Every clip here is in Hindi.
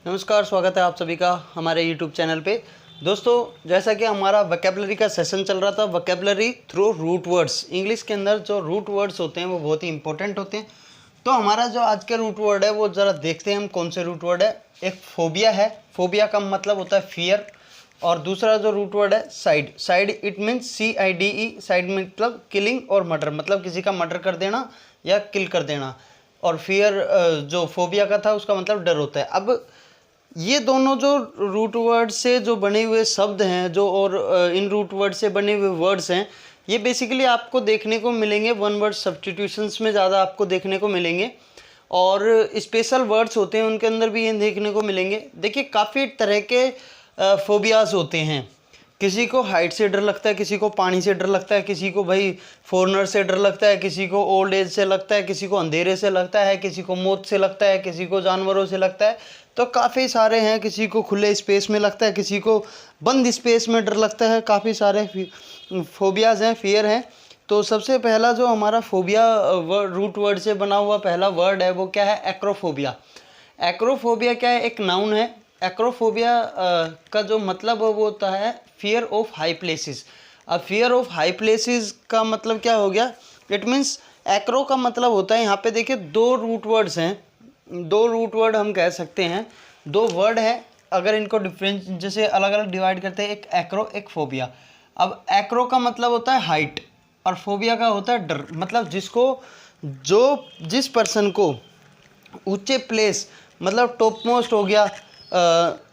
नमस्कार, स्वागत है आप सभी का हमारे YouTube चैनल पे। दोस्तों, जैसा कि हमारा वोकैबुलरी का सेशन चल रहा था, vocabulary through root words, English के अंदर जो रूट वर्ड्स होते हैं वो बहुत ही इंपॉर्टेंट होते हैं। तो हमारा जो आज का रूट वर्ड है वो ज़रा देखते हैं हम कौन से रूट वर्ड है। एक फोबिया है, फोबिया का मतलब होता है फियर। और दूसरा जो रूट वर्ड है side, side it means CIDE, side मतलब किलिंग और मर्डर, मतलब किसी का मर्डर कर देना या किल कर देना। और फियर जो फोबिया का था उसका मतलब डर होता है। अब ये दोनों जो रूट वर्ड से जो बने हुए शब्द हैं जो और इन रूट वर्ड से बने हुए वर्ड्स हैं, ये बेसिकली आपको देखने को मिलेंगे वन वर्ड सब्स्टिट्यूशंस में ज़्यादा आपको देखने को मिलेंगे। और स्पेशल वर्ड्स होते हैं उनके अंदर भी ये देखने को मिलेंगे। देखिए, काफ़ी तरह के फोबियाज होते हैं। किसी को हाइट से डर लगता है, किसी को पानी से डर लगता है, किसी को भाई फॉरेनर से डर लगता है, किसी को ओल्ड एज से लगता है, किसी को अंधेरे से लगता है, किसी को मौत से लगता है, किसी को जानवरों से लगता है। तो काफ़ी सारे हैं। किसी को खुले स्पेस में लगता है, किसी को बंद स्पेस में डर लगता है। काफ़ी सारे फोबियाज हैं, फियर हैं। तो सबसे पहला जो हमारा फोबिया रूट वर्ड से बना हुआ पहला वर्ड है वो क्या है? एक्रोफोबिया। एक्रोफोबिया क्या है? एक नाउन है। एक्रोफोबिया का जो मतलब वो होता है फियर ऑफ हाई प्लेसेस। अब फियर ऑफ हाई प्लेसेस का मतलब क्या हो गया? इट मीन्स एक्रो का मतलब होता है, यहाँ पे देखिए दो रूट वर्ड्स हैं, दो रूट वर्ड हम कह सकते हैं, दो वर्ड है। अगर इनको डिफरेंस जैसे अलग अलग डिवाइड करते हैं, एक एक्रो एक फोबिया। अब एक्रो का मतलब होता है हाइट और फोबिया का होता है डर। मतलब जिस पर्सन को ऊंचे प्लेस, मतलब टॉप मोस्ट हो गया,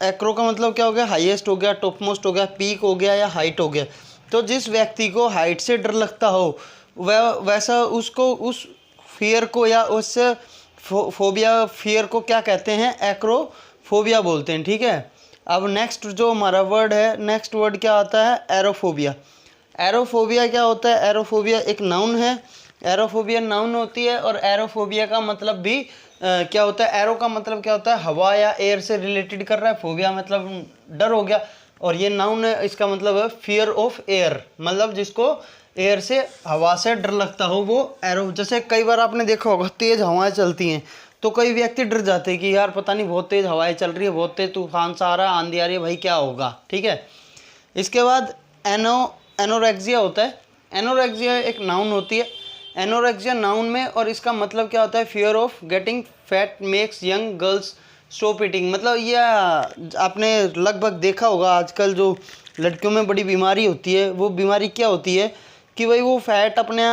एक्रो का मतलब क्या हो गया? हाईएस्ट हो गया, टॉप मोस्ट हो गया, पीक हो गया या हाइट हो गया। तो जिस व्यक्ति को हाइट से डर लगता हो वह वैसा उसको उस फियर को या उस फोबिया फियर को क्या कहते हैं? एक्रोफोबिया बोलते हैं। ठीक है। अब नेक्स्ट जो हमारा वर्ड है, नेक्स्ट वर्ड क्या आता है? एरोफोबिया। एरोफोबिया क्या होता है? एरोफोबिया एक नाउन है। एरोफोबिया नाउन होती है और एरोफोबिया का मतलब भी क्या होता है? एरो का मतलब क्या होता है? हवा या एयर से रिलेटेड कर रहा है। फोबिया मतलब डर हो गया। और ये नाउन है, इसका मतलब है फियर ऑफ एयर, मतलब जिसको एयर से, हवा से डर लगता हो वो एरो। जैसे कई बार आपने देखा होगा तेज़ हवाएं चलती हैं तो कई व्यक्ति डर जाते हैं कि यार पता नहीं बहुत तेज़ हवाएं चल रही है, बहुत तेज़ तूफान सा आ रहा है, आंधी आ रही है, भाई क्या होगा। ठीक है। इसके बाद एनोरेक्सिया होता है। एनोरेक्सिया एक नाउन होती है। एनोरेक्सिया नाउन में, और इसका मतलब क्या होता है? Fear of getting fat makes young girls stop eating. मतलब ये आपने लगभग देखा होगा आजकल जो लड़कियों में बड़ी बीमारी होती है, वो बीमारी क्या होती है कि भाई वो फैट अपने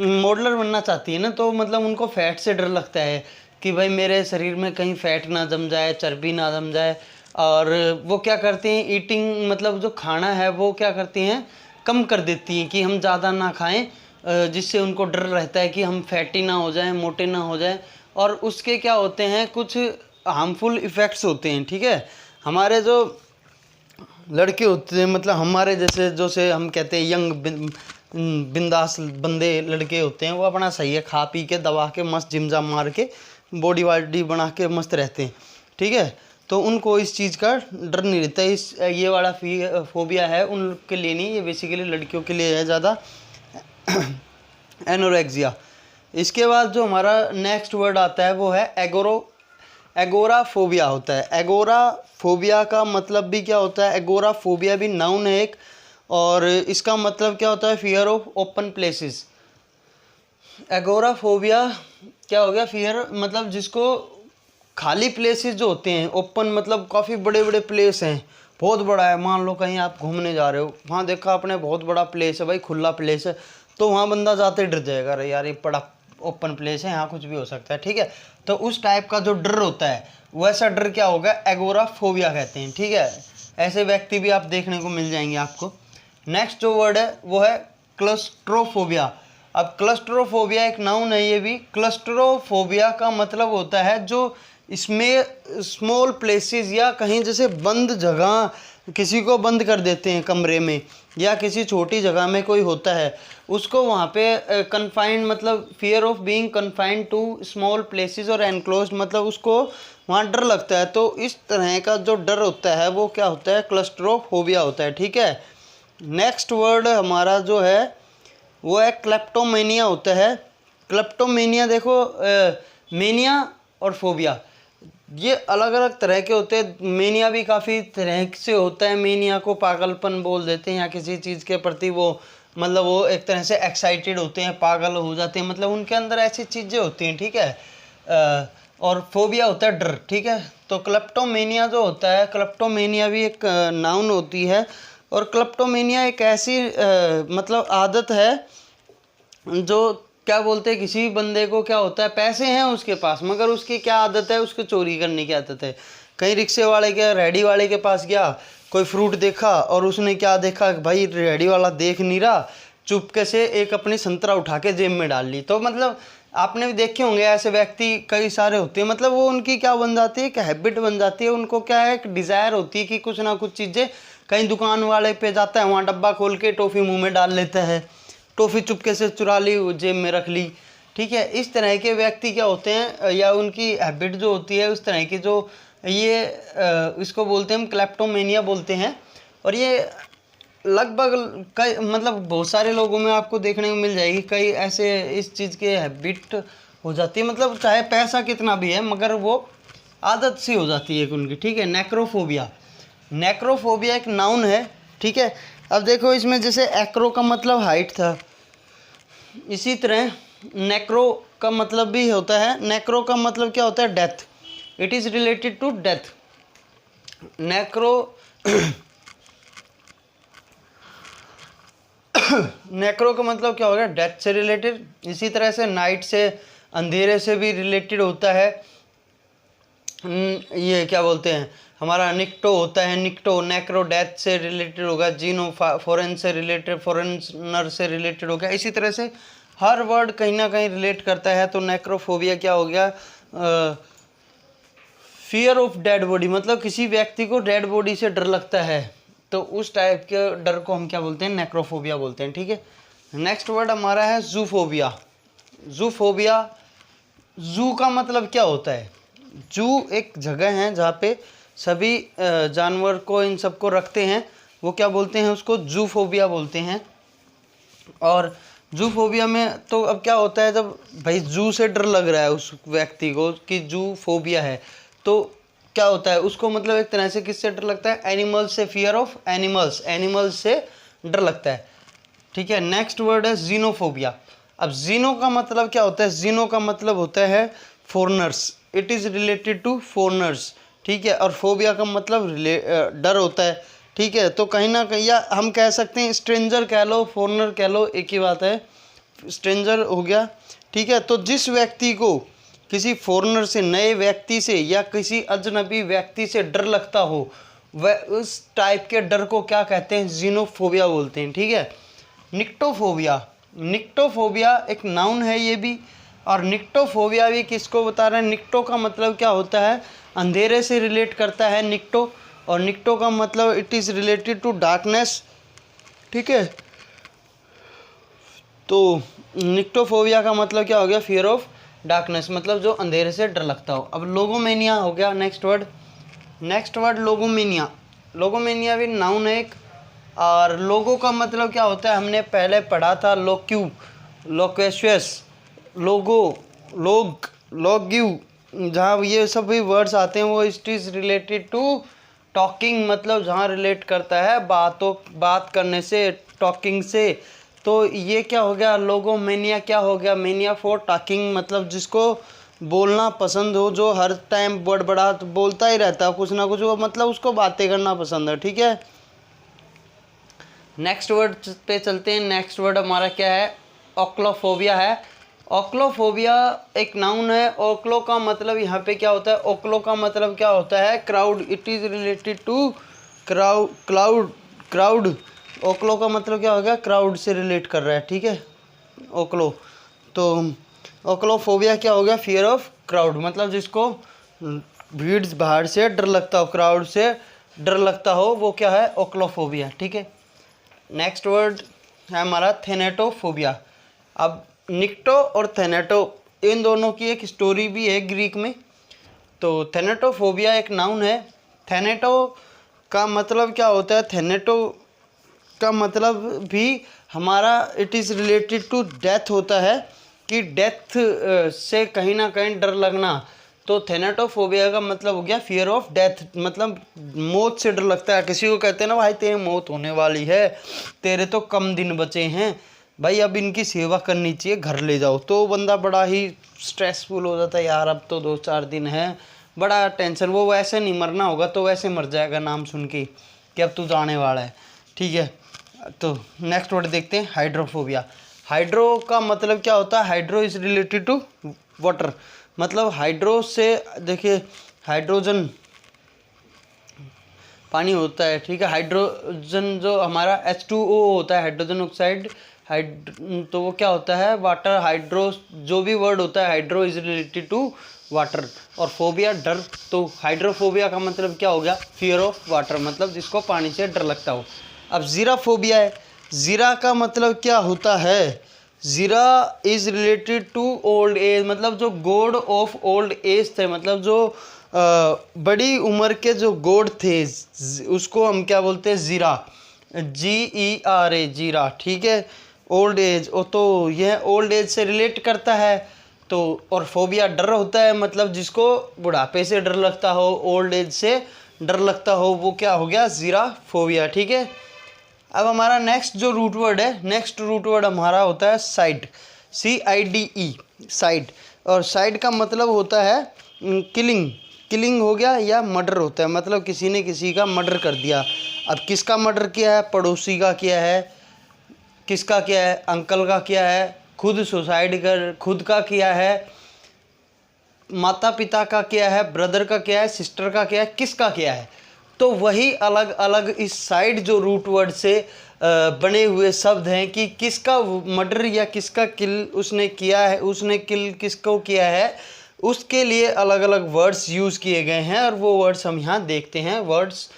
मॉडलर बनना चाहती है ना, तो मतलब उनको फैट से डर लगता है कि भाई मेरे शरीर में कहीं फैट ना जम जाए, चर्बी ना जम जाए। और वो क्या करते हैं? ईटिंग मतलब जो खाना है वो क्या करती हैं? कम कर देती हैं कि हम ज़्यादा ना खाएं, जिससे उनको डर रहता है कि हम फैटी ना हो जाएं, मोटे ना हो जाएं। और उसके क्या होते हैं? कुछ हार्मफुल इफ़ेक्ट्स होते हैं। ठीक है। हमारे जो लड़के होते हैं, मतलब हमारे जैसे जो से हम कहते हैं यंग बिंदास बंदे लड़के होते हैं, वो अपना सही है खा पी के दबा के मस्त जिम जाम मार के बॉडी वाडी बना के मस्त रहते हैं। ठीक है। तो उनको इस चीज़ का डर नहीं रहता। इस ये वाला फोबिया है उनके लिए नहीं, ये बेसिकली लड़कियों के लिए है ज़्यादा, एनोरेक्सिया। इसके बाद जो हमारा नेक्स्ट वर्ड आता है वो है एगोराफोबिया होता है। एगोराफोबिया का मतलब भी क्या होता है? एगोराफोबिया भी नाउन है एक, और इसका मतलब क्या होता है? Fear of open places. Agoraphobia क्या हो गया? फियर मतलब जिसको खाली प्लेसेस जो होते हैं, ओपन मतलब काफ़ी बड़े बड़े प्लेस हैं, बहुत बड़ा है। मान लो कहीं आप घूमने जा रहे हो, वहाँ देखा आपने बहुत बड़ा प्लेस है भाई, खुला प्लेस है, तो वहाँ बंदा जाते ही डर जाएगा, अरे यार ये बड़ा ओपन प्लेस है, यहाँ कुछ भी हो सकता है। ठीक है। तो उस टाइप का जो डर होता है वैसा डर क्या होगा? एगोराफोबिया कहते हैं। ठीक है। ऐसे व्यक्ति भी आप देखने को मिल जाएंगे आपको। नेक्स्ट जो वर्ड है वो है क्लस्ट्रोफोबिया। अब क्लस्ट्रोफोबिया एक नाउन है ये भी। क्लस्ट्रोफोबिया का मतलब होता है जो इसमें स्मॉल प्लेसेस या कहीं जैसे बंद जगह, किसी को बंद कर देते हैं कमरे में या किसी छोटी जगह में कोई होता है, उसको वहाँ पे कन्फाइंड, मतलब fear of being confined to small places और एनक्लोज्ड, मतलब उसको वहाँ डर लगता है। तो इस तरह का जो डर होता है वो क्या होता है? क्लस्ट्रोफोबिया होता है। ठीक है। नेक्स्ट वर्ड हमारा जो है वो है क्लेप्टोमेनिया होता है। क्लेप्टोमेनिया देखो, मेनिया और फोबिया ये अलग अलग तरह के होते हैं। मेनिया भी काफ़ी तरह से होता है। मेनिया को पागलपन बोल देते हैं, या किसी चीज़ के प्रति वो मतलब वो एक तरह से एक्साइटेड होते हैं, पागल हो जाते हैं, मतलब उनके अंदर ऐसी चीज़ें होती हैं, ठीक है। और फोबिया होता है डर, ठीक है। तो क्लेप्टोमेनिया जो होता है, क्लेप्टोमेनिया भी एक नाउन होती है। और क्लेप्टोमेनिया एक ऐसी मतलब आदत है जो क्या बोलते हैं, किसी बंदे को क्या होता है, पैसे हैं उसके पास मगर उसकी क्या आदत है, उसको चोरी करने की आदत है। कहीं रिक्शे वाले के रेडी वाले के पास गया, कोई फ्रूट देखा और उसने क्या देखा, भाई रेडी वाला देख नहीं रहा, चुपके से एक अपनी संतरा उठा के जेब में डाल ली। तो मतलब आपने भी देखे होंगे ऐसे व्यक्ति कई सारे होते हैं, मतलब वो उनकी क्या बन जाती है, एक हैबिट बन जाती है। उनको क्या है, एक डिज़ायर होती है कि कुछ ना कुछ चीज़ें, कहीं दुकान वाले पे जाता है, वहाँ डब्बा खोल के टॉफ़ी मुँह में डाल लेता है, टॉफ़ी चुपके से चुरा ली, जेब में रख ली, ठीक है। इस तरह के व्यक्ति क्या होते हैं, या उनकी हैबिट जो होती है उस तरह की, जो ये इसको बोलते हैं हम क्लेप्टोमेनिया बोलते हैं। और ये लगभग कई मतलब बहुत सारे लोगों में आपको देखने को मिल जाएगी। कई ऐसे इस चीज़ के हैबिट हो जाती है, मतलब चाहे पैसा कितना भी है मगर वो आदत सी हो जाती है उनकी, ठीक है। नेक्रोफोबिया, नेक्रोफोबिया एक नाउन है, ठीक है। अब देखो इसमें जैसे एक्रो का मतलब हाइट था, इसी तरह नेक्रो का मतलब भी होता है। नेक्रो का मतलब क्या होता है, death, it is related to death. Necro necro का मतलब क्या होगा, डेथ से रिलेटेड। इसी तरह से नाइट से, अंधेरे से भी रिलेटेड होता है। ये क्या बोलते हैं, हमारा निक्टो होता है, निक्टो नेक्रो डेथ से रिलेटेड होगा। जीनो फॉरेन से रिलेटेड, फॉरेनर से रिलेटेड होगा। इसी तरह से हर वर्ड कहीं ना कहीं रिलेट करता है। तो नेक्रोफोबिया क्या हो गया, फियर ऑफ डेड बॉडी, मतलब किसी व्यक्ति को डेड बॉडी से डर लगता है, तो उस टाइप के डर को हम क्या बोलते हैं, नेक्रोफोबिया बोलते हैं, ठीक है। नेक्स्ट वर्ड हमारा है जूफोबिया। जूफोबिया, जू का मतलब क्या होता है, जू एक जगह है जहाँ पे सभी जानवर को, इन सबको रखते हैं, वो क्या बोलते हैं, उसको जूफोबिया बोलते हैं। और जूफोबिया में तो अब क्या होता है, जब भाई जू से डर लग रहा है उस व्यक्ति को कि जू फोबिया है, तो क्या होता है उसको, मतलब एक तरह से किससे डर लगता है, एनिमल्स से, फियर ऑफ एनिमल्स, एनिमल्स से डर लगता है, ठीक है। नेक्स्ट वर्ड है जीनोफोबिया। अब जीनो का मतलब क्या होता है, जीनो का मतलब होता है foreigners, it is related to foreigners, ठीक है। और फोबिया का मतलब डर होता है, ठीक है। तो कहीं ना कहीं, या हम कह सकते हैं स्ट्रेंजर कह लो, फॉरनर कह लो, एक ही बात है, स्ट्रेंजर हो गया, ठीक है। तो जिस व्यक्ति को किसी फॉरनर से, नए व्यक्ति से, या किसी अजनबी व्यक्ति से डर लगता हो, वह उस टाइप के डर को क्या कहते हैं, जीनोफोबिया बोलते हैं, ठीक है। निक्टोफोबिया, निक्टोफोबिया एक नाउन है ये भी। और निक्टोफोबिया भी किसको बता रहे हैं, निक्टो का मतलब क्या होता है, अंधेरे से रिलेट करता है निक्टो। और निक्टो का मतलब it is related to darkness, ठीक है। तो निक्टोफोबिया का मतलब क्या हो गया, फियर ऑफ डार्कनेस, मतलब जो अंधेरे से डर लगता हो। अब लोगोमेनिया हो गया नेक्स्ट वर्ड। नेक्स्ट वर्ड लोगोमेनिया, लोगोमेनिया भी नाउन है एक। और लोगो का मतलब क्या होता है, हमने पहले पढ़ा था, लोक्यू, लोक्वेशियस, लोगो, लोग, लोग्यू, जहाँ ये सब भी वर्ड्स आते हैं वो it is related to talking, मतलब जहाँ रिलेट करता है बात करने से, टॉकिंग से। तो ये क्या हो गया, लोगोमेनिया क्या हो गया, मेनिया फॉर टॉकिंग, मतलब जिसको बोलना पसंद हो, जो हर टाइम बड़बड़ा बोलता ही रहता है कुछ ना कुछ, वो मतलब उसको बातें करना पसंद है, ठीक है। नेक्स्ट वर्ड पे चलते हैं। नेक्स्ट वर्ड हमारा क्या है, ओक्लोफोबिया है। ओक्लोफोबिया एक नाउन है। ओक्लो का मतलब यहाँ पे क्या होता है, ओक्लो का मतलब क्या होता है, crowd, it is related to crowd. ओक्लो का मतलब क्या हो गया, क्राउड से रिलेट कर रहा है, ठीक है, ओक्लो। तो ओक्लोफोबिया क्या हो गया, फियर ऑफ क्राउड, मतलब जिसको भीड़ भाड़ से डर लगता हो, क्राउड से डर लगता हो, वो क्या है, ओक्लोफोबिया, ठीक है। नेक्स्ट वर्ड है हमारा थेनेटोफोबिया। अब निक्टो और थेनेटो, इन दोनों की एक स्टोरी भी है ग्रीक में। तो थेनेटोफोबिया एक नाउन है। थेनेटो का मतलब क्या होता है, थेनेटो का मतलब भी हमारा it is related to death होता है, कि डेथ से कहीं ना कहीं डर लगना, तो थेनाटोफोबिया का मतलब हो गया फियर ऑफ डेथ, मतलब मौत से डर लगता है। किसी को कहते हैं ना भाई तेरी मौत होने वाली है, तेरे तो कम दिन बचे हैं भाई, अब इनकी सेवा करनी चाहिए, घर ले जाओ, तो बंदा बड़ा ही स्ट्रेसफुल हो जाता है, यार अब तो 2-4 दिन है, बड़ा टेंशन। वो वैसे नहीं मरना होगा तो वैसे मर जाएगा नाम सुन के कि अब तू जाने वाला है, ठीक है। तो नेक्स्ट वर्ड देखते हैं, हाइड्रोफोबिया। हाइड्रो का मतलब क्या होता है? Hydro is related to water, मतलब हाइड्रो से देखिए हाइड्रोजन पानी होता है, ठीक है। हाइड्रोजन जो हमारा H2O होता है, हाइड्रोजन ऑक्साइड, तो वो क्या होता है? वाटर। हाइड्रो जो भी वर्ड होता है hydro is related to water. और फोबिया डर, तो हाइड्रोफोबिया का मतलब क्या हो गया? फियर ऑफ वाटर, मतलब जिसको पानी से डर लगता हो। अब जीराफोबिया है। जीरा का मतलब क्या होता है? Gero is related to old age, मतलब जो गॉड ऑफ ओल्ड एज थे, मतलब जो बड़ी उम्र के जो गॉड थे उसको हम क्या बोलते हैं? जीरा, GERA, जीरा, ठीक है। ओल्ड एज, तो यह ओल्ड एज से रिलेट करता है। तो और फोबिया डर होता है, मतलब जिसको बुढ़ापे से डर लगता हो, ओल्ड एज से डर लगता हो, वो क्या हो गया? जीराफोबिया, ठीक है। अब हमारा नेक्स्ट जो रूट वर्ड है, नेक्स्ट रूट वर्ड हमारा होता है साइड, CIDE, साइड। और साइड का मतलब होता है किलिंग, किलिंग हो गया, या मर्डर होता है, मतलब किसी ने किसी का मर्डर कर दिया। अब किसका मर्डर किया है? पड़ोसी का किया है, किसका किया है? अंकल का किया है, खुद सुसाइड कर खुद का किया है, माता पिता का किया है, ब्रदर का किया है, सिस्टर का किया है, किसका किया है? तो वही अलग अलग इस साइड जो रूट वर्ड से बने हुए शब्द हैं कि किसका मर्डर या किसका किल उसने किया है, उसने किल किसको किया है, उसके लिए अलग अलग वर्ड्स यूज़ किए गए हैं। और वो वर्ड्स हम यहाँ देखते हैं, वर्ड्स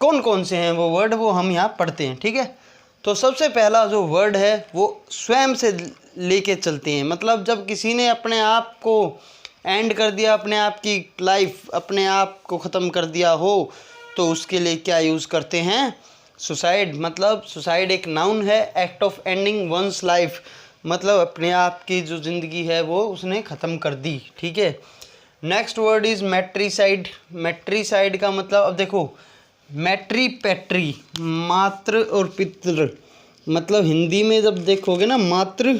कौन कौन से हैं वो वर्ड, वो हम यहाँ पढ़ते हैं, ठीक है। तो सबसे पहला जो वर्ड है वो स्वयं से लेके चलते हैं, मतलब जब किसी ने अपने आप को एंड कर दिया, अपने आप की लाइफ, अपने आप को ख़त्म कर दिया हो, तो उसके लिए क्या यूज़ करते हैं? सुसाइड। मतलब सुसाइड एक नाउन है, act of ending one's life, मतलब अपने आप की जो ज़िंदगी है वो उसने ख़त्म कर दी, ठीक है। Next word is matricide. Matricide का मतलब, अब देखो मैट्री पैट्री, मातृ और पितृ, मतलब हिंदी में जब देखोगे ना मातृ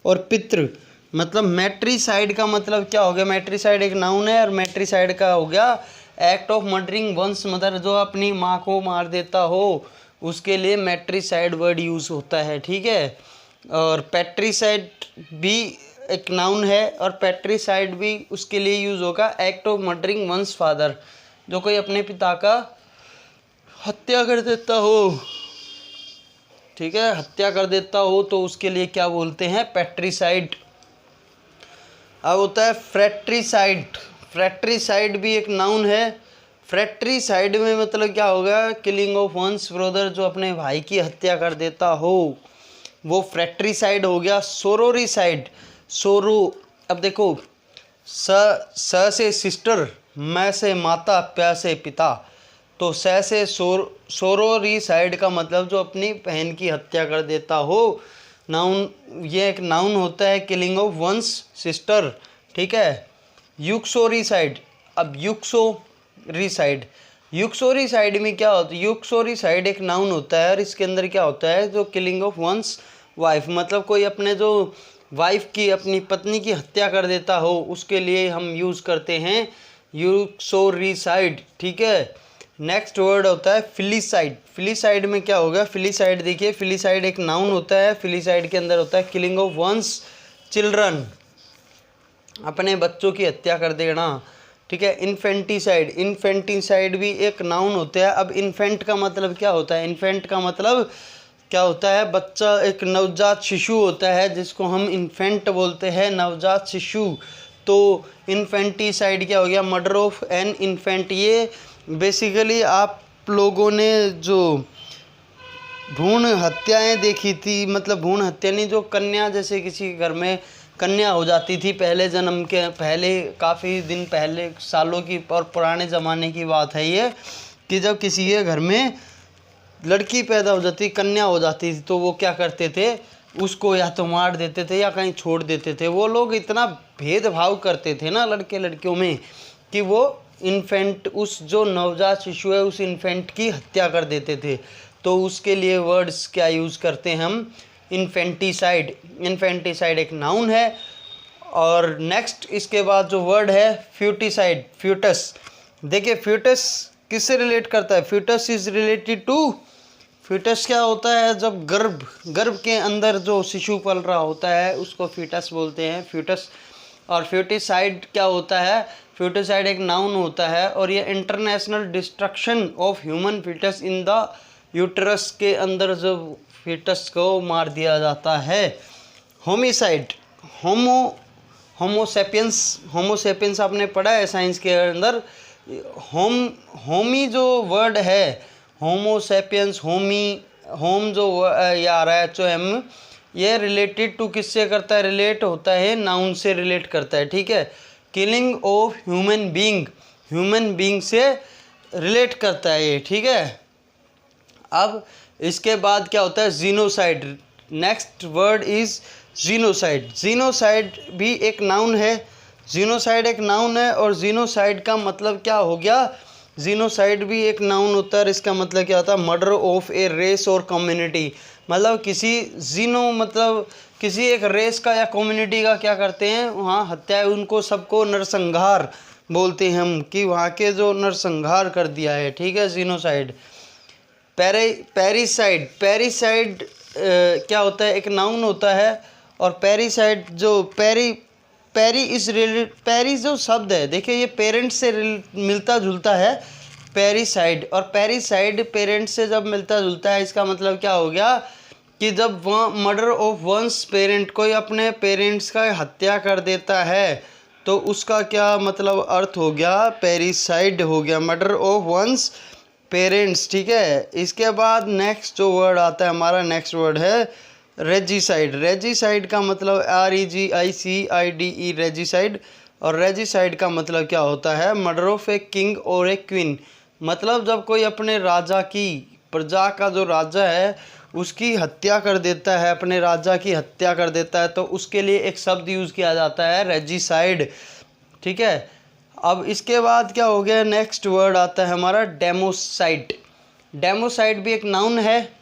और पितृ, मतलब मैट्रीसाइड का मतलब क्या हो गया? मैट्रीसाइड एक नाउन है, और मैट्रीसाइड का हो गया act of murdering one's mother, जो अपनी माँ को मार देता हो उसके लिए मैट्रीसाइड वर्ड यूज़ होता है, ठीक है। और पैट्रीसाइड भी एक नाउन है, और पैट्रीसाइड भी उसके लिए यूज़ होगा act of murdering once father, जो कोई अपने पिता का हत्या कर देता हो, ठीक है, हत्या कर देता हो, तो उसके लिए क्या बोलते हैं? पैट्रीसाइड। अब होता है फ्रैट्रीसाइड। फ्रैट्रीसाइड भी एक नाउन है। फ्रैट्रीसाइड में मतलब क्या होगा? किलिंग ऑफ वंस ब्रदर, जो अपने भाई की हत्या कर देता हो, वो फ्रैट्रीसाइड हो गया। सोरोरीसाइड, सोरो, अब देखो स से सिस्टर, मैं से माता, प्या से पिता, तो से सोरोरीसाइड का मतलब जो अपनी बहन की हत्या कर देता हो, नाउन, ये एक नाउन होता है, किलिंग ऑफ वंस सिस्टर, ठीक है। यूक्सोरीसाइड। अब यूक्सोरीसाइड, यूक्सोरीसाइड में क्या होता है? यूक्सोरीसाइड एक नाउन होता है, और इसके अंदर क्या होता है? जो किलिंग ऑफ वंस वाइफ, मतलब कोई अपने जो वाइफ की, अपनी पत्नी की हत्या कर देता हो, उसके लिए हम यूज़ करते हैं यूक्सोरीसाइड, ठीक है। नेक्स्ट वर्ड होता है फिलीसाइड। फिलीसाइड में क्या होगा? फिलीसाइड देखिए, फिलीसाइड एक नाउन होता है, फिलीसाइड के अंदर होता है किलिंग ऑफ वंस चिल्ड्रन, अपने बच्चों की हत्या कर देना, ठीक है। इन्फेंटिसाइड, इन्फेंटिसाइड भी एक नाउन होता है। अब इन्फेंट का मतलब क्या होता है? इन्फेंट का मतलब क्या होता है? बच्चा, एक नवजात शिशु होता है जिसको हम इन्फेंट बोलते हैं, नवजात शिशु। तो इन्फेंटिसाइड क्या हो गया? Murder of an infant. ये बेसिकली आप लोगों ने जो भ्रूण हत्याएं देखी थी, मतलब भ्रूण हत्या नहीं, जो कन्या, जैसे किसी घर में कन्या हो जाती थी पहले जन्म के पहले, काफ़ी दिन पहले, सालों की और पुराने ज़माने की बात है ये, कि जब किसी के घर में लड़की पैदा हो जाती, कन्या हो जाती थी, तो वो क्या करते थे? उसको या तो मार देते थे या कहीं छोड़ देते थे। वो लोग इतना भेदभाव करते थे ना लड़के लड़कियों में, कि वो इन्फेंट, उस जो नवजात शिशु है उस इन्फेंट की हत्या कर देते थे। तो उसके लिए वर्ड्स क्या यूज़ करते हैं हम, इन्फेंटिसाइड। इन्फेंटिसाइड एक नाउन है। और नेक्स्ट इसके बाद जो वर्ड है फ्यूटिसाइड, फ्यूटस। देखिए फ्यूटस किससे रिलेट करता है, foetus is related to, foetus क्या होता है, जब गर्भ के अंदर जो शिशु पल रहा होता है उसको फ्यूटस बोलते हैं, फ्यूटस। और फ्यूटिसाइड क्या होता है, फ्यूटिसाइड एक नाउन होता है और ये international destruction of human foetus in the uterus के अंदर जो फीटस को मार दिया जाता है। होमिसाइड, होमोसेपियंस आपने पढ़ा है साइंस के अंदर। होमी जो वर्ड है, होमोसेपियंस, होम जो ये आ रहा है HOM, ये रिलेटेड टू किससे करता है, रिलेट होता है नाउन से रिलेट करता है, ठीक है। किलिंग ऑफ ह्यूमन बीइंग से रिलेट करता है ये, ठीक है। अब इसके बाद क्या होता है, genocide. Next word is genocide. Genocide भी एक नाउन है, जीनोसाइड एक नाउन है। और जीनोसाइड का मतलब क्या हो गया, जीनोसाइड भी एक नाउन होता है। इसका मतलब क्या होता है, मर्डर ऑफ ए रेस और कम्युनिटी। मतलब किसी जीनो मतलब किसी एक रेस का या कम्युनिटी का क्या करते हैं, वहाँ हत्या है, उनको सबको नरसंहार बोलते हैं हम, कि वहाँ के जो नरसंहार कर दिया है, ठीक है, जीनोसाइड। पैरिसाइड क्या होता है, एक नाउन होता है। और पैरिसाइड जो पैरी जो शब्द है, देखिए ये पेरेंट्स से मिलता जुलता है, पैरिसाइड। और पैरिसाइड पेरेंट्स से जब मिलता जुलता है, इसका मतलब क्या हो गया कि जब वह मर्डर ऑफ वंस पेरेंट, कोई अपने पेरेंट्स का हत्या कर देता है, तो उसका क्या मतलब अर्थ हो गया, पैरिसाइड हो गया, मर्डर ऑफ वंस पेरेंट्स, ठीक है। इसके बाद नेक्स्ट जो वर्ड आता है हमारा, नेक्स्ट वर्ड है रेजिसाइड। रेजिसाइड का मतलब REGICIDE, रेजिसाइड। और रेजिसाइड का मतलब क्या होता है, मर्डर ऑफ ए किंग और ए क्वीन। मतलब जब कोई अपने राजा की, प्रजा का जो राजा है उसकी हत्या कर देता है, अपने राजा की हत्या कर देता है, तो उसके लिए एक शब्द यूज़ किया जाता है रेजिसाइड, ठीक है। अब इसके बाद क्या हो गया, नेक्स्ट वर्ड आता है हमारा डेमोसाइड। डेमोसाइड भी एक नाउन है,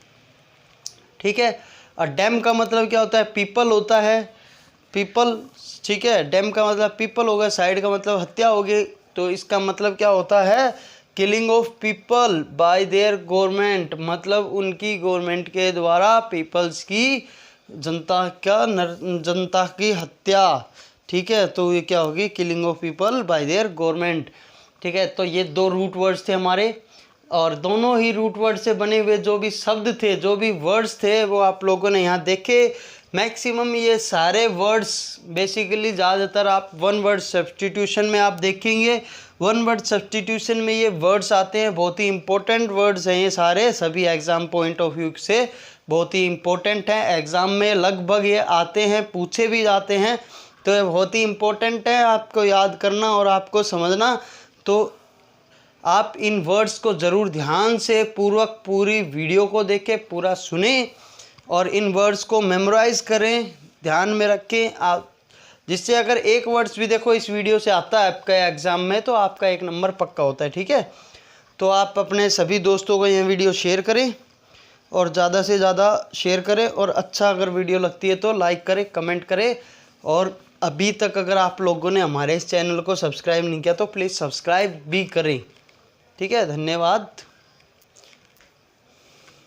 ठीक है। और डेम का मतलब क्या होता है, पीपल होता है, पीपल, ठीक है। डेम का मतलब पीपल होगा, साइड का मतलब हत्या होगी। तो इसका मतलब क्या होता है, killing of people bye there government, मतलब उनकी गवर्नमेंट के द्वारा पीपल्स की, जनता की हत्या, ठीक है। तो ये क्या होगी, killing of people bye there government, ठीक है। तो ये दो रूट वर्ड्स थे हमारे, और दोनों ही रूट वर्ड से बने हुए जो भी शब्द थे, जो भी वर्ड्स थे, वो आप लोगों ने यहाँ देखे। मैक्सिमम ये सारे वर्ड्स बेसिकली ज़्यादातर आप वन वर्ड सब्स्टिट्यूशन में आप देखेंगे। वन वर्ड सब्स्टिट्यूशन में ये वर्ड्स आते हैं, बहुत ही इंपॉर्टेंट वर्ड्स हैं ये सारे, सभी एग्ज़ाम पॉइंट ऑफ व्यू से बहुत ही इंपॉर्टेंट हैं। एग्ज़ाम में लगभग ये आते हैं, पूछे भी जाते हैं, तो ये बहुत ही इंपॉर्टेंट है आपको याद करना और आपको समझना। तो आप इन वर्ड्स को ज़रूर ध्यान से पूर्वक पूरी वीडियो को देखें, पूरा सुने और इन वर्ड्स को मेमोराइज़ करें, ध्यान में रखें आप, जिससे अगर एक वर्ड्स भी देखो इस वीडियो से आता है आपका एग्ज़ाम में, तो आपका 1 नंबर पक्का होता है, ठीक है। तो आप अपने सभी दोस्तों को यह वीडियो शेयर करें और ज़्यादा से ज़्यादा शेयर करें, और अच्छा अगर वीडियो लगती है तो लाइक करें, कमेंट करें। और अभी तक अगर आप लोगों ने हमारे इस चैनल को सब्सक्राइब नहीं किया तो प्लीज़ सब्सक्राइब भी करें, ठीक है। धन्यवाद।